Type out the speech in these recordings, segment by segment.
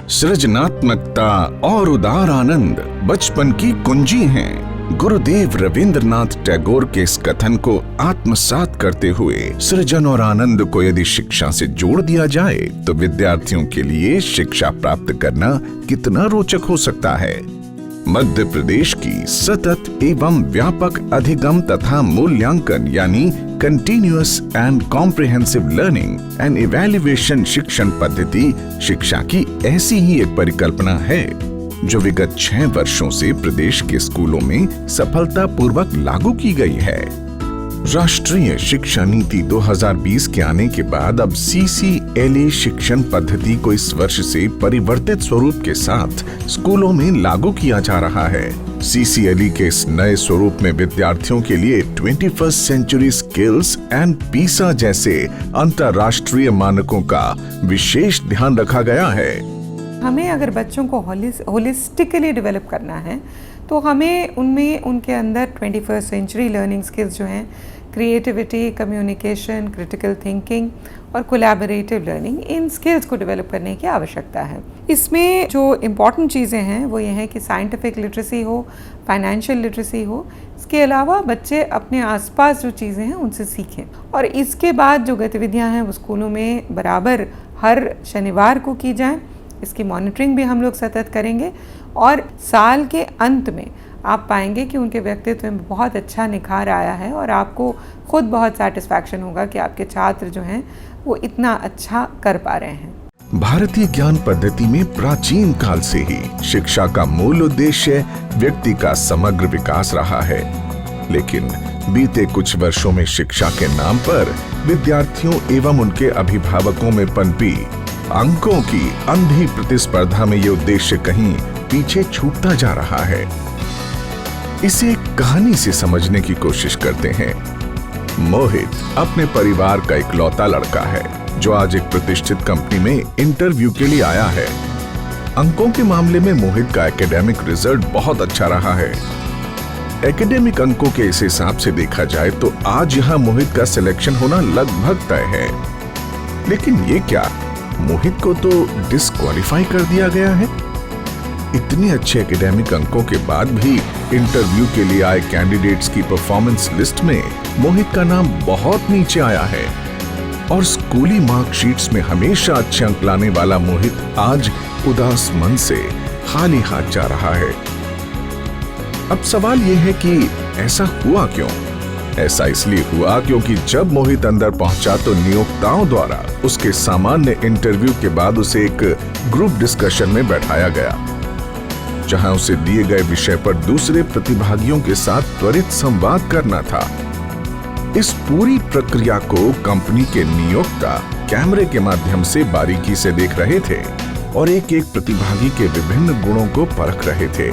सृजनात्मकता और उदार आनंद बचपन की कुंजी हैं। गुरुदेव रविंद्रनाथ टैगोर के इस कथन को आत्मसात करते हुए सृजन और आनंद को यदि शिक्षा से जोड़ दिया जाए तो विद्यार्थियों के लिए शिक्षा प्राप्त करना कितना रोचक हो सकता है। मध्य प्रदेश की सतत एवं व्यापक अधिगम तथा मूल्यांकन यानी continuous and comprehensive learning and evaluation शिक्षण पद्धति शिक्षा की ऐसी ही एक परिकल्पना है जो विगत 6 वर्षों से प्रदेश के स्कूलों में सफलतापूर्वक लागू की गई है। राष्ट्रीय शिक्षा नीति 2020 के आने के बाद अब CCLA शिक्षण पद्धति को इस वर्ष से परिवर्तित स्वरूप के साथ स्कूलों में लागू किया जा रहा है। CCLA के इस नए स्वरूप में विद्यार्थियों के लिए 21st century skills and PISA जैसे अंतर्राष्ट्रीय मानकों का विशेष ध्यान रखा गया है। हमें अगर बच्चों को होलिस्टिकली डेवलप करना है तो हमें उनमें उनके अंदर 21st सेंचुरी लर्निंग स्किल्स जो हैं क्रिएटिविटी, कम्युनिकेशन, क्रिटिकल थिंकिंग और कोलैबोरेटिव लर्निंग, इन स्किल्स को डेवलप करने की आवश्यकता है। इसमें जो इम्पॉर्टेंट चीज़ें हैं वो ये हैं कि साइंटिफिक लिटरेसी हो, फाइनेंशियल लिटरेसी हो, इसके अलावा बच्चे अपने आसपास जो चीज़ें हैं उनसे सीखें। और इसके बाद जो गतिविधियां हैं वो स्कूलों में बराबर हर शनिवार को की जाएं। इसकी मॉनिटरिंग भी हम लोग सतत करेंगे और साल के अंत में आप पाएंगे कि उनके व्यक्तित्व में बहुत अच्छा निखार आया है और आपको खुद बहुत सेटिस्फैक्शन होगा कि आपके छात्र जो हैं वो इतना अच्छा कर पा रहे हैं। भारतीय ज्ञान पद्धति में प्राचीन काल से ही शिक्षा का मूल उद्देश्य व्यक्ति का समग्र विकास रहा है, लेकिन बीते कुछ वर्षों में शिक्षा के नाम पर विद्यार्थियों एवं उनके अभिभावकों में पनपी अंकों की अंधी प्रतिस्पर्धा में ये उद्देश्य कहीं पीछे छूटता जा रहा है। इसे एक कहानी से समझने की कोशिश करते हैं। मोहित अपने परिवार का इकलौता लड़का है जो आज एक प्रतिष्ठित कंपनी में इंटरव्यू के लिए आया है। अंकों के मामले में मोहित का एकेडमिक रिजल्ट बहुत अच्छा रहा है। एकेडमिक अंकों के इस हिसाब से देखा जाए तो आज यहां मोहित का सिलेक्शन होना लगभग तय है। लेकिन ये क्या, मोहित को तो डिस्क्वालीफाई कर दिया गया है। इतने अच्छे एकेडमिक अंकों के बाद भी इंटरव्यू के लिए आए कैंडिडेट्स की परफॉर्मेंस लिस्ट में मोहित का नाम बहुत नीचे आया है और स्कूली मार्कशीट्स में हमेशा अच्छे अंक लाने वाला मोहित आज उदास मन से खाली हाथ जा रहा है। अब सवाल यह है कि ऐसा हुआ क्यों? ऐसा इसलिए हुआ क्योंकि जब मोहित अंदर पहुंचा तो नियोक्ताओं द्वारा उसके सामान्य इंटरव्यू के बाद उसे एक ग्रुप डिस्कशन में बैठाया गया, जहां उसे दिए गए विषय पर दूसरे प्रतिभागियों के साथ त्वरित संवाद करना था। इस पूरी प्रक्रिया को कंपनी के नियोक्ता कैमरे के माध्यम से बारीकी से देख रहे थे और एक एक प्रतिभागी के विभिन्न गुणों को परख रहे थे।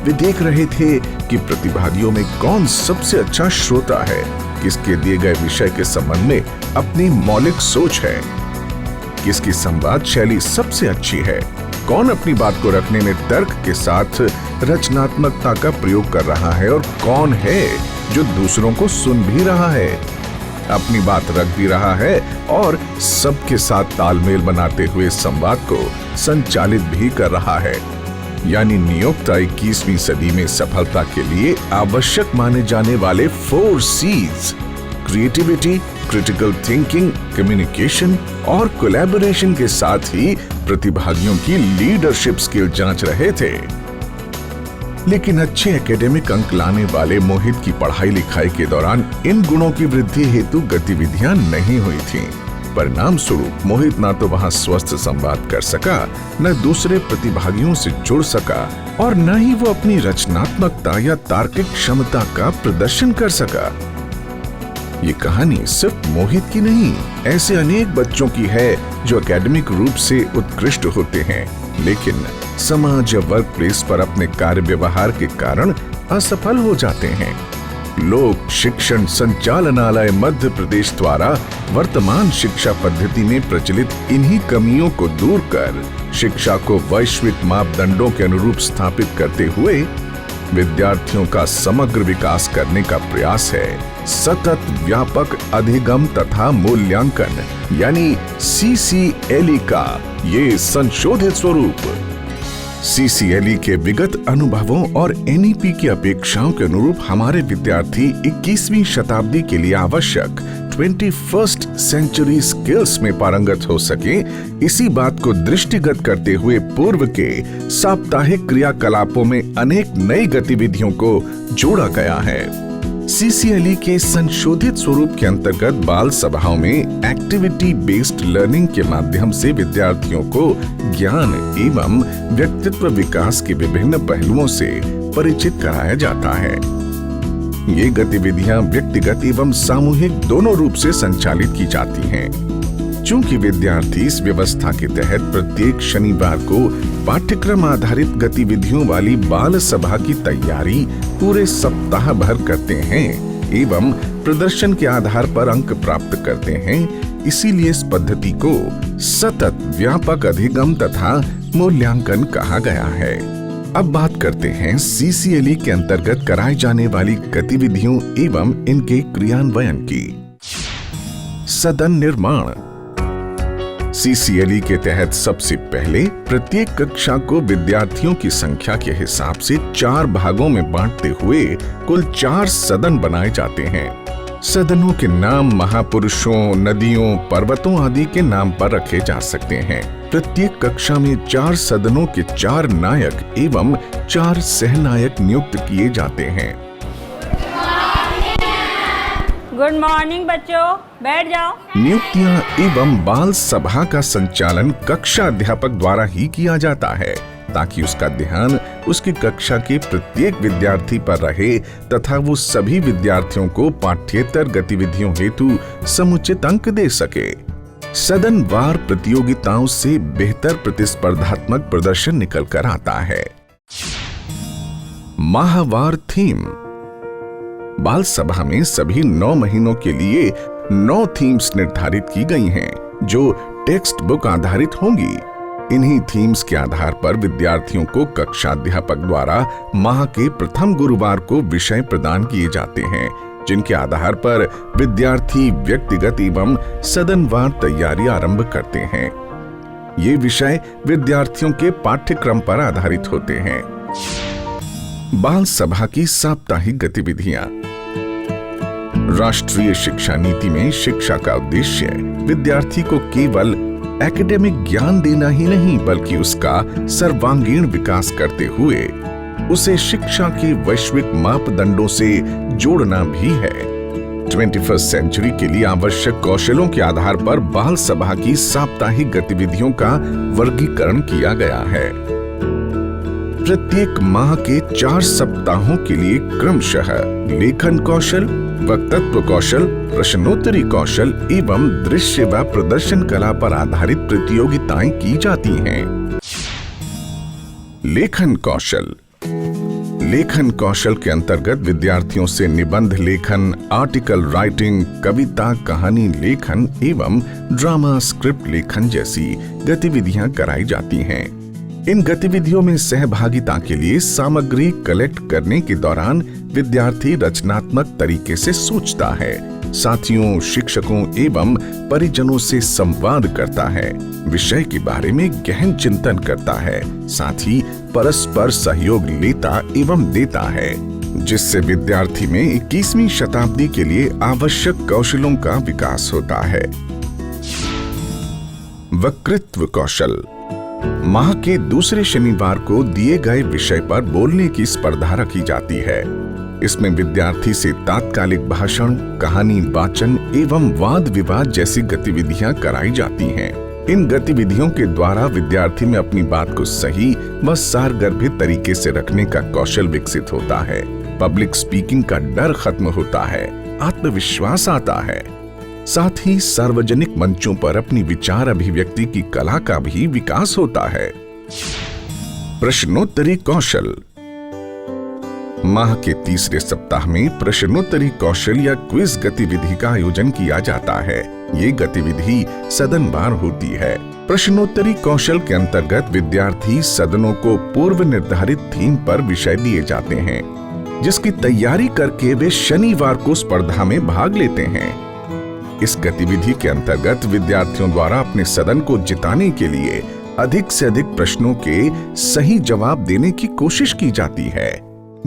वे देख रहे थे कि प्रतिभागियों में कौन सबसे अच्छा श्रोता है, किसके दिए गए विषय के संबंध में अपनी मौलिक सोच है, किसकी संवाद शैली सबसे अच्छी है, कौन अपनी बात को रखने में तर्क के साथ रचनात्मकता का प्रयोग कर रहा है और कौन है जो दूसरों को सुन भी रहा है, अपनी बात रख भी रहा है और सबके साथ तालमेल बनाते हुए संवाद को संचालित भी कर रहा है। यानी नियोक्ता 21वीं सदी में सफलता के लिए आवश्यक माने जाने वाले 4 C's creativity, critical thinking, communication और कोलैबोरेशन के साथ ही प्रतिभागियों की लीडरशिप स्किल जांच रहे थे। लेकिन अच्छे एकेडमिक अंक लाने वाले मोहित की पढ़ाई लिखाई के दौरान इन गुणों की वृद्धि हेतु गतिविधियां नहीं हुई थीं। परिणाम स्वरूप मोहित ना तो वहां स्वस्थ संवाद कर सका, न दूसरे प्रतिभागियों से जुड़ सका और न ही वो अपनी रचनात्मकता या तार्किक क्षमता का प्रदर्शन कर सका। ये कहानी सिर्फ मोहित की नहीं, ऐसे अनेक बच्चों की है जो एकेडमिक रूप से उत्कृष्ट होते हैं लेकिन समाज या वर्क प्लेस पर अपने कार्य व्यवहार के कारण असफल हो जाते हैं। लोक शिक्षण संचालनालय मध्य प्रदेश द्वारा वर्तमान शिक्षा पद्धति में प्रचलित इन्हीं कमियों को दूर कर शिक्षा को वैश्विक मापदंडों के अनुरूप स्थापित करते हुए विद्यार्थियों का समग्र विकास करने का प्रयास है। सतत व्यापक अधिगम तथा मूल्यांकन यानी CCLE का ये संशोधित स्वरूप। CCLE के विगत अनुभवों और NEP की अपेक्षाओं के अनुरूप हमारे विद्यार्थी 21वीं शताब्दी के लिए आवश्यक 21st सेंचुरी स्किल्स में पारंगत हो सके, इसी बात को दृष्टिगत करते हुए पूर्व के साप्ताहिक क्रियाकलापों में अनेक नई गतिविधियों को जोड़ा गया है। CCLE के संशोधित स्वरूप के अंतर्गत बाल सभाओं में एक्टिविटी बेस्ड लर्निंग के माध्यम से विद्यार्थियों को ज्ञान एवं व्यक्तित्व विकास के विभिन्न पहलुओं से परिचित कराया जाता है। ये गतिविधियां व्यक्तिगत एवं सामूहिक दोनों रूप से संचालित की जाती हैं। चूंकि विद्यार्थी इस व्यवस्था के तहत प्रत्येक शनिवार को पाठ्यक्रम आधारित गतिविधियों वाली बाल सभा की तैयारी पूरे सप्ताह भर करते हैं एवं प्रदर्शन के आधार पर अंक प्राप्त करते हैं, इसीलिए इस पद्धति को सतत व्यापक अधिगम तथा मूल्यांकन कहा गया है। अब बात करते हैं CCLE के अंतर्गत कराई जाने वाली गतिविधियों एवं इनके क्रियान्वयन की। सदन निर्माण। CCLE के तहत सबसे पहले प्रत्येक कक्षा को विद्यार्थियों की संख्या के हिसाब से 4 भागों में बांटते हुए कुल 4 सदन बनाए जाते हैं। सदनों के नाम महापुरुषों, नदियों, पर्वतों आदि के नाम पर रखे जा सकते हैं। प्रत्येक कक्षा में 4 सदनों के 4 नायक एवं 4 सहनायक नियुक्त किए जाते हैं। गुड मॉर्निंग बच्चों, बैठ जाओ। नियुक्तियां एवं बाल सभा का संचालन कक्षा अध्यापक द्वारा ही किया जाता है, ताकि उसका ध्यान उसकी कक्षा के प्रत्येक विद्यार्थी पर रहे तथा वो सभी विद्यार्थियों को पाठ्येतर गतिविधियों हेतु समुचित अंक दे सके। सदनवार प्रतियोगिताओं से बेहतर प्रतिस्पर्धात्मक प्रदर्शन निकल कर आता है। माहवार थीम। बाल सभा में सभी 9 महीनों के लिए 9 थीम्स निर्धारित की गई हैं, जो टेक्स्ट बुक आधारित होंगी। इन्हीं थीम्स के आधार पर विद्यार्थियों को कक्षाध्यापक द्वारा माह के प्रथम गुरुवार को विषय प्रदान किए जाते हैं, जिनके आधार पर विद्यार्थी व्यक्तिगत एवं सदनवार तैयारी आरंभ करते हैं। ये विषय विद्यार्थियों के पाठ्यक्रम पर आधारित होते हैं। बाल सभा की साप्ताहिक गतिविधियां। राष्ट्रीय शिक्षा नीति में शिक्षा का उद्देश्य विद्यार्थी को केवल एकेडमिक ज्ञान देना ही नहीं, बल्कि उसका सर्वांगीण विकास करते हुए उसे शिक्षा के वैश्विक मापदंडों से जोड़ना भी है। 21st सेंचुरी के लिए आवश्यक कौशलों के आधार पर बाल सभा की साप्ताहिक गतिविधियों का वर्गीकरण किया गया है। प्रत्येक माह के 4 सप्ताहों के लिए क्रमशः लेखन कौशल, वक्तत्व कौशल, प्रश्नोत्तरी कौशल एवं दृश्य व प्रदर्शन कला पर आधारित प्रतियोगिताएं की जाती हैं। लेखन कौशल। लेखन कौशल के अंतर्गत विद्यार्थियों से निबंध लेखन, आर्टिकल राइटिंग, कविता कहानी लेखन एवं ड्रामा स्क्रिप्ट लेखन जैसी गतिविधियां कराई जाती हैं। इन गतिविधियों में सहभागिता के लिए सामग्री कलेक्ट करने के दौरान विद्यार्थी रचनात्मक तरीके से सोचता है, साथियों, शिक्षकों एवं परिजनों से संवाद करता है, विषय के बारे में गहन चिंतन करता है, साथ ही परस्पर सहयोग लेता एवं देता है, जिससे विद्यार्थी में 21वीं शताब्दी के लिए आवश्यक कौशलों का विकास होता है। वक्तृत्व कौशल। माह के दूसरे शनिवार को दिए गए विषय पर बोलने की स्पर्धा रखी जाती है। इसमें विद्यार्थी से तात्कालिक भाषण, कहानी वाचन एवं वाद विवाद जैसी गतिविधियां कराई जाती हैं। इन गतिविधियों के द्वारा विद्यार्थी में अपनी बात को सही व सारगर्भित तरीके से रखने का कौशल विकसित होता है। पब्लिक स्पीकिंग का डर खत्म होता है, आत्मविश्वास आता है। साथ ही सार्वजनिक मंचों पर अपनी विचार अभिव्यक्ति की कला का भी विकास होता है। प्रश्नोत्तरी कौशल। माह के तीसरे सप्ताह में प्रश्नोत्तरी कौशल या क्विज गतिविधि का आयोजन किया जाता है। ये गतिविधि सदनवार होती है। प्रश्नोत्तरी कौशल के अंतर्गत विद्यार्थी सदनों को पूर्व निर्धारित थीम पर विषय दिए जाते हैं। जिसकी तैयारी करके वे शनिवार को स्पर्धा में भाग लेते हैं। इस गतिविधि के अंतर्गत विद्यार्थियों द्वारा अपने सदन को जिताने के लिए अधिक से अधिक प्रश्नों के सही जवाब देने की कोशिश की जाती है।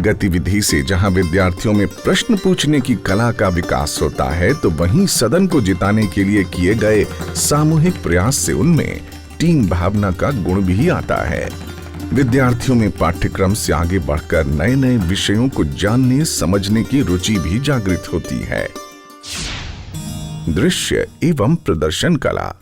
गतिविधि से जहां विद्यार्थियों में प्रश्न पूछने की कला का विकास होता है, तो वहीं सदन को जिताने के लिए किए गए सामूहिक प्रयास से उनमें टीम भावना का गुण भी आता है। विद्यार्थियों में पाठ्यक्रम से आगे बढ़कर नए नए विषयों को जानने समझने की रुचि भी जागृत होती है। दृश्य एवं प्रदर्शन कला।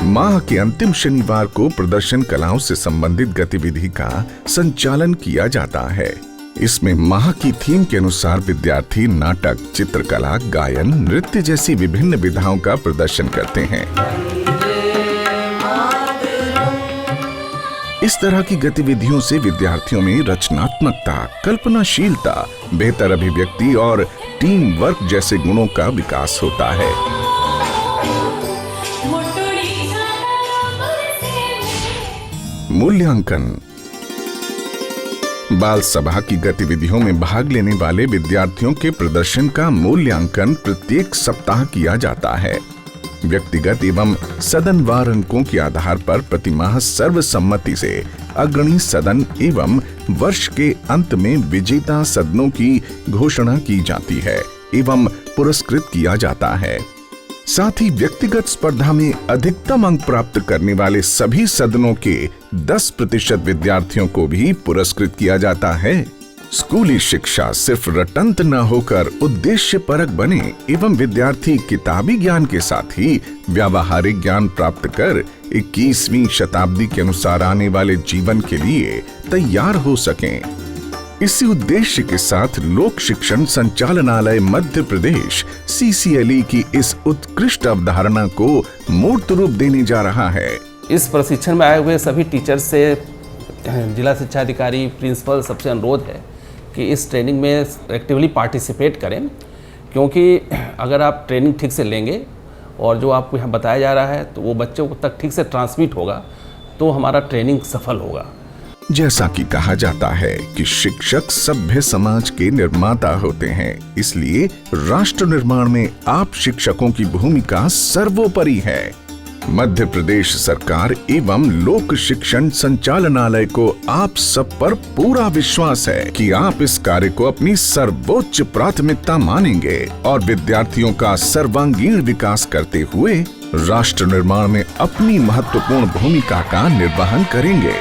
माह के अंतिम शनिवार को प्रदर्शन कलाओं से संबंधित गतिविधि का संचालन किया जाता है। इसमें माह की थीम के अनुसार विद्यार्थी नाटक, चित्रकला, गायन, नृत्य जैसी विभिन्न विधाओं का प्रदर्शन करते हैं। इस तरह की गतिविधियों से विद्यार्थियों में रचनात्मकता, कल्पनाशीलता, बेहतर अभिव्यक्ति और टीम वर्क जैसे गुणों का विकास होता है। मूल्यांकन। बाल सभा की गतिविधियों में भाग लेने वाले विद्यार्थियों के प्रदर्शन का मूल्यांकन प्रत्येक सप्ताह किया जाता है। व्यक्तिगत एवं सदनवार अंकों के आधार पर प्रतिमाह सर्वसम्मति से अग्रणी सदन एवं वर्ष के अंत में विजेता सदनों की घोषणा की जाती है एवं पुरस्कृत किया जाता है। साथ ही व्यक्तिगत स्पर्धा में अधिकतम अंक प्राप्त करने वाले सभी सदनों के 10% विद्यार्थियों को भी पुरस्कृत किया जाता है। स्कूली शिक्षा सिर्फ रटंत न होकर उद्देश्यपरक बने एवं विद्यार्थी किताबी ज्ञान के साथ ही व्यावहारिक ज्ञान प्राप्त कर 21वीं शताब्दी के अनुसार आने वाले जीवन के लिए तैयार हो सकें। इसी उद्देश्य के साथ लोक शिक्षण संचालनालय मध्य प्रदेश CCLE की इस उत्कृष्ट अवधारणा को मूर्त रूप देने जा रहा है। इस प्रशिक्षण में आए हुए सभी टीचर्स से जिला शिक्षा अधिकारी, प्रिंसिपल सबसे अनुरोध है कि इस ट्रेनिंग में एक्टिवली पार्टिसिपेट करें, क्योंकि अगर आप ट्रेनिंग ठीक से लेंगे और जो आपको यहाँ बताया जा रहा है तो वो बच्चों तक ठीक से ट्रांसमिट होगा, तो हमारा ट्रेनिंग सफल होगा। जैसा कि कहा जाता है कि शिक्षक सभ्य समाज के निर्माता होते हैं, इसलिए राष्ट्र निर्माण में आप शिक्षकों की भूमिका सर्वोपरि है। मध्य प्रदेश सरकार एवं लोक शिक्षण संचालनालय को आप सब पर पूरा विश्वास है कि आप इस कार्य को अपनी सर्वोच्च प्राथमिकता मानेंगे और विद्यार्थियों का सर्वांगीण विकास करते हुए राष्ट्र निर्माण में अपनी महत्वपूर्ण भूमिका का निर्वहन करेंगे।